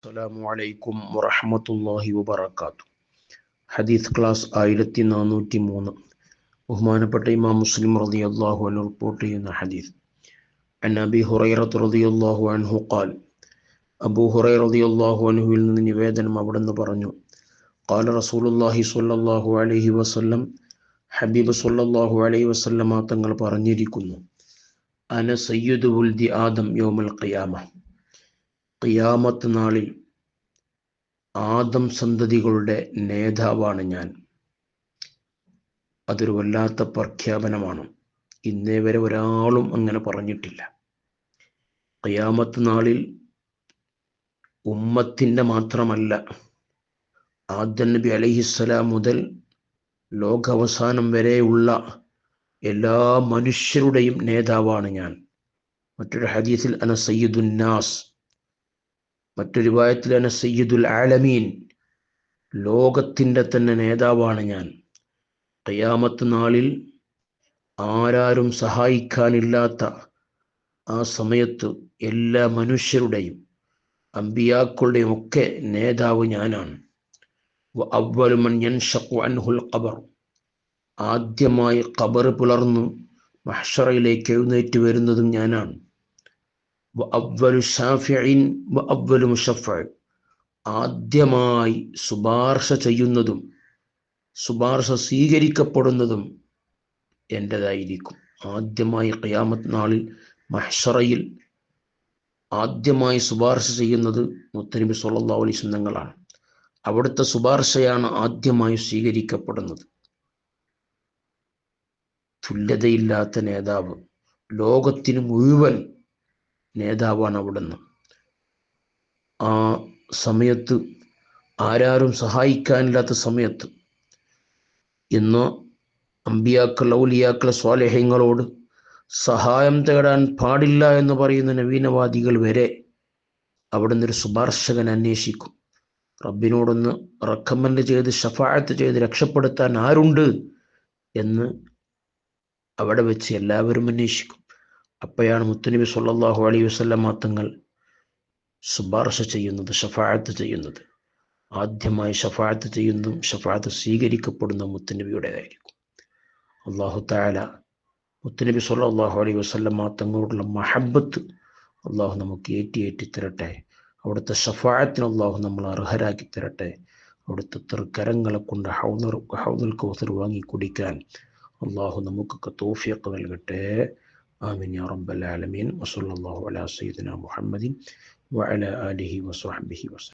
അസ്സലാമു അലൈക്കും വറഹ്മത്തുള്ളാഹി വബറകാതുഹു. ഹദീസ് ക്ലാസ് 1403. ബഹുമാനപ്പെട്ട ഇമാം മുസ്ലിം റളിയല്ലാഹു അൻഹു റിപ്പോർട്ട് ചെയ്യുന്ന ഹദീസ്. അൻ അബീ ഹുറൈറ റളിയല്ലാഹു അൻഹു ഖാൽ, അബൂ ഹുറൈറ റളിയല്ലാഹു അൻഹുവിൽ നിന്ന് നിവേദനം, അവിടുന്ന് പറഞ്ഞു, ഖാല റസൂലുള്ളാഹി സ്വല്ലല്ലാഹു അലൈഹി വസല്ലം, ഹബീബ് സ്വല്ലല്ലാഹു അലൈഹി വസല്ലമ തങ്ങൾ പറഞ്ഞിരിക്കുന്നു, അന സയ്യിദു വൽദി ആദം യൗമൽ ഖിയാമ, ഖിയാമത്ത് നാളിൽ ആദം സന്തതികളുടെ നേതാവാണ് ഞാൻ. അതൊരു വല്ലാത്ത പ്രഖ്യാപനമാണ്. ഇന്നേ വരെ ഒരാളും അങ്ങനെ പറഞ്ഞിട്ടില്ല. ഖിയാമത്ത് നാളിൽ ഉമ്മത്തിൻ്റെ മാത്രമല്ല, ആദം നബി അലൈഹിസ്സലാം മുതൽ ലോകാവസാനം വരെയുള്ള എല്ലാ മനുഷ്യരുടെയും നേതാവാണ് ഞാൻ. മറ്റൊരു ഹദീസിൽ അന സയ്യിദുൻ നാസ്, മറ്റൊരു റിവായത്തിൽ അന സയ്യിദുൽ ആലമീൻ, ലോകത്തിൻ്റെ തന്നെ നേതാവാണ് ഞാൻ. ഖിയാമത്ത് നാളിൽ ആരാരും സഹായിക്കാനില്ലാത്ത ആ സമയത്ത് എല്ലാ മനുഷ്യരുടെയും അമ്പിയാക്കളുടെയും ഒക്കെ നേതാവ് ഞാനാണ്. അവ്വലു മൻ യൻഷഖു അൻഹുൽ ഖബർ, ആദ്യമായി ഖബർ പിളർന്നു മഹ്ശറയിലേക്ക് എഴുന്നേറ്റ് വരുന്നതും ഞാനാണ്. അവ്വലു ശാഫിഇൻ അവ്വലു മുശഫ്ഫഅ, ആദ്യമായി ശുപാർശ ചെയ്യുന്നതും ശുപാർശ സ്വീകരിക്കപ്പെടുന്നതും എൻ്റെതായിരിക്കും. ആദ്യമായി ഖിയാമത്ത് നാളിൽ മഹ്ശറയിൽ ആദ്യമായി ശുപാർശ ചെയ്യുന്നത് മുത്തനബി സ്വല്ലല്ലാഹു അലൈഹി വസല്ലം തങ്ങളാണ്. അവിടുത്തെ ശുപാർശയാണ് ആദ്യമായി സ്വീകരിക്കപ്പെടുന്നത്. തുല്യതയില്ലാത്ത നേതാവ്, ലോകത്തിന് മുഴുവൻ നേതാവാണ് അവിടുന്ന്. ആ സമയത്ത് ആരാരും സഹായിക്കാനില്ലാത്ത സമയത്ത്, ഇന്ന് അമ്പിയാക്കൾ, ഔലിയാക്കൾ, സ്വാലിഹീങ്ങളോട് സഹായം തേടാൻ പാടില്ല എന്ന് പറയുന്ന നവീനവാദികൾ വരെ അവിടുന്ന് ഒരു ശുപാർശകൻ അന്വേഷിക്കും. റബ്ബിനോടൊന്ന് റെക്കമെൻഡ് ചെയ്ത് ഷഫാഅത്ത് ചെയ്ത് രക്ഷപ്പെടുത്താൻ ആരുണ്ട് എന്ന് അവിടെ വെച്ച് എല്ലാവരും അന്വേഷിക്കും. അപ്പോഴാണ് മുത്തുനബി സ്വല്ലല്ലാഹു അലൈഹി വസല്ലമ തങ്ങൾ ശുപാർശ ചെയ്യുന്നത്, ഷഫാഅത്ത് ചെയ്യുന്നത്. ആദ്യമായി ഷഫാഅത്ത് ചെയ്യുന്നതും ഷഫാഅത്ത് സ്വീകരിക്കപ്പെടുന്ന മുത്തുനബിയുടേതായിരിക്കും. അല്ലാഹു തആല മുത്തുനബി സ്വല്ലല്ലാഹു അലൈഹി വസല്ലമ തങ്ങളോടുള്ള മഹബ്ബത്ത് അല്ലാഹു നമുക്ക് ഏറ്റി തരട്ടെ. അവിടുത്തെ ഷഫാഅത്തിന് അല്ലാഹു നമ്മൾ അർഹരാക്കി തരട്ടെ. അവിടുത്തെ തൃക്കരങ്ങളെ കൊണ്ട് ഹൗദുൽ കൗസർ വാങ്ങി കുടിക്കാൻ അല്ലാഹു നമുക്കൊക്കെ തൗഫീഖ് നൽകട്ടെ. ആമീൻ യാ റബ്ബൽ ആലമീൻ. വസല്ലല്ലാഹു അലാ സയ്യിദിനാ മുഹമ്മദിൻ വഅലാ ആലിഹി വസഹ്ബിഹി വസല്ലം.